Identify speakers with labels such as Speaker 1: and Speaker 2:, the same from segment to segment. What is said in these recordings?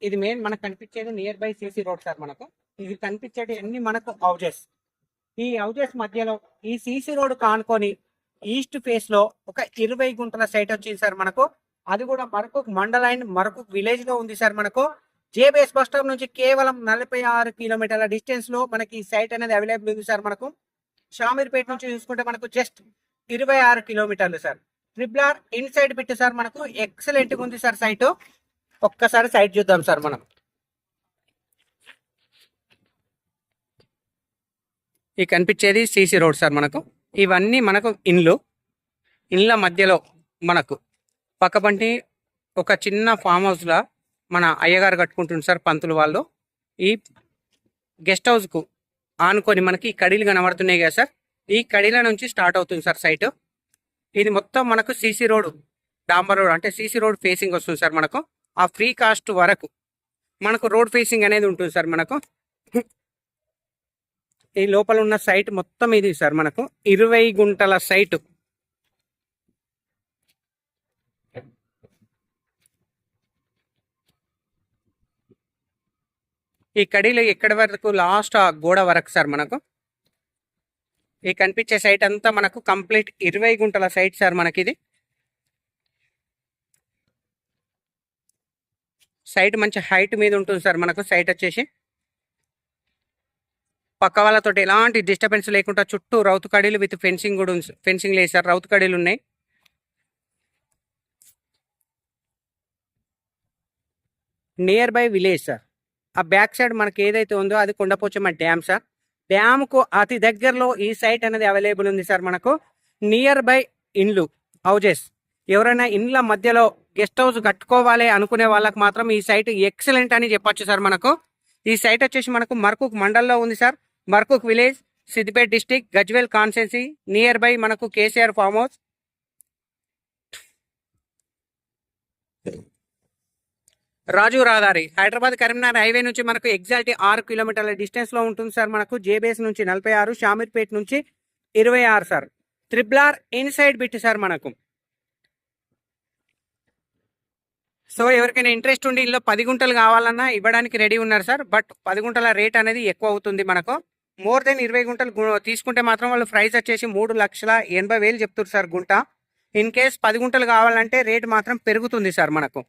Speaker 1: ఇది మెయిన్ మనకు కనిపించేది near by CC road sir. మనకు ఇది కనిపించేది అన్ని మనకు హౌజెస్. ఈ హౌజెస్ మధ్యలో ఈ సిసి రోడ్ కానుకొని ఈస్ట్ ఫేస్ లో ఒక 20 గుంటల సైట్ వచ్చింది సార్ మనకు. అది కూడా మరొక మండల్ అండ్ మరొక విలేజ్ లో ఉంది సార్ మనకు. జేబీఎస్ బస్ స్టాప్ నుంచి కేవలం 46 కిలోమీటర్ల డిస్టెన్స్ లో మనకి ఈ సైట్ అనేది అవైలబుల్ ఉంది సార్ మనకు. షామీర్పేట నుంచి చూసుకుంటే మనకు జస్ట్ 26 కిలోమీటర్లు sir. Triple inside bit sir మనకు ఎక్సలెంట్ గా ఉంది సార్ సైట్. ఒక్కసారి సైట్ చూద్దాం సార్ మనం. ఈ కనిపించేది సిసి రోడ్ సార్ మనకు. ఇవన్నీ మనకు ఇండ్ల మధ్యలో మనకు పక్కపంటి ఒక చిన్న ఫామ్ హౌస్ లా మన అయ్యగారు కట్టుకుంటుంది సార్, పంతులు వాళ్ళు. ఈ గెస్ట్ హౌస్ కు ఆనుకొని మనకి ఈ కడీలు కనబడుతున్నాయి కదా సార్. ఈ కడీల నుంచి స్టార్ట్ అవుతుంది సార్ సైట్. ఇది మొత్తం మనకు సిసి రోడ్, డాంబర్ రోడ్ అంటే సిసి రోడ్ ఫేసింగ్ వస్తుంది సార్ మనకు. ఆ ఫ్రీ కాస్ట్ వరకు మనకు రోడ్ ఫేసింగ్ అనేది ఉంటుంది సార్ మనకు. ఈ లోపల ఉన్న సైట్ మొత్తం ఇది సార్ మనకు 20 గుంటల సైట్. ఈ కడీలో ఎక్కడి వరకు లాస్ట్ ఆ గోడ వరకు సార్ మనకు. ఈ కనిపించే సైట్ అంతా మనకు కంప్లీట్ 20 గుంటల సైట్ సార్ మనకి. ఇది సైట్ మంచి హైట్ మీద ఉంటుంది సార్ మనకు. సైట్ వచ్చేసి పక్క వాళ్ళతో ఎలాంటి డిస్టర్బెన్స్ లేకుండా చుట్టూ రౌతు కడీలు విత్ ఫెన్సింగ్ కూడా ఉంది. ఫెన్సింగ్ లేదు సార్, రౌతు కడీలు ఉన్నాయి. Near by village sir. ఆ బ్యాక్ సైడ్ మనకి ఏదైతే ఉందో అది కొండపోచమ్మ డ్యామ్ సార్. డ్యామ్ కు అతి దగ్గరలో ఈ సైట్ అనేది అవైలబుల్ ఉంది సార్ మనకు. నియర్ బై ఇండ్లు హౌజెస్, ఎవరైనా ఇండ్ల మధ్యలో గెస్ట్ హౌస్ కట్టుకోవాలి అనుకునే వాళ్ళకి మాత్రం ఈ సైట్ ఎక్సలెంట్ అని చెప్పొచ్చు సార్ మనకు. ఈ సైట్ వచ్చేసి మనకు మర్కూక్ మండల్లో ఉంది sir. Markook village, Siddipet district, Gajwel constituency. Near by మనకు కేసీఆర్ ఫామ్ హౌస్, రాజు రహదారి, హైదరాబాద్ కరీంనగర్ హైవే నుంచి మనకు ఎగ్జాక్ట్ 6 కిలోమీటర్ల డిస్టెన్స్ లో ఉంటుంది సార్ మనకు. జేబీఎస్ నుంచి 46, షామీర్పేట నుంచి 26 sir. Triple inside bit sir మనకు. సో ఎవరికైనా ఇంట్రెస్ట్ ఉండి ఇందులో 10 గుంటలు కావాలన్నా ఇవ్వడానికి రెడీ ఉన్నారు సార్. బట్ 10 గుంటల రేట్ అనేది ఎక్కువ అవుతుంది మనకు. మోర్ దెన్ 20 గుంటలు తీసుకుంటే మాత్రం వాళ్ళు ప్రైస్ వచ్చేసి 3,80,000 చెప్తారు సార్ గుంట. ఇన్ కేస్ 10 గుంటలు కావాలంటే రేట్ మాత్రం పెరుగుతుంది సార్ మనకు.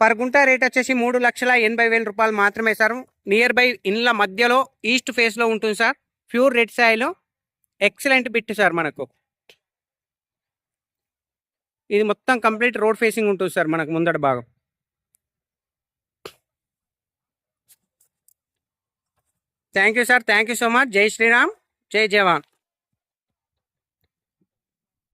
Speaker 1: పర్ గుంట రేట్ వచ్చేసి 3,80,000 రూపాయలు మాత్రమే సార్. నియర్ బై ఇండ్ల మధ్యలో ఈస్ట్ ఫేస్ లో ఉంటుంది sir. Pure red soil, excellent bit sir మనకు. ఇది మొత్తం కంప్లీట్ రోడ్ ఫేసింగ్ ఉంటుంది సార్ మనకు ముందట భాగం. Thank you sir, thank you so much. జై శ్రీరామ్, జై జవాన్.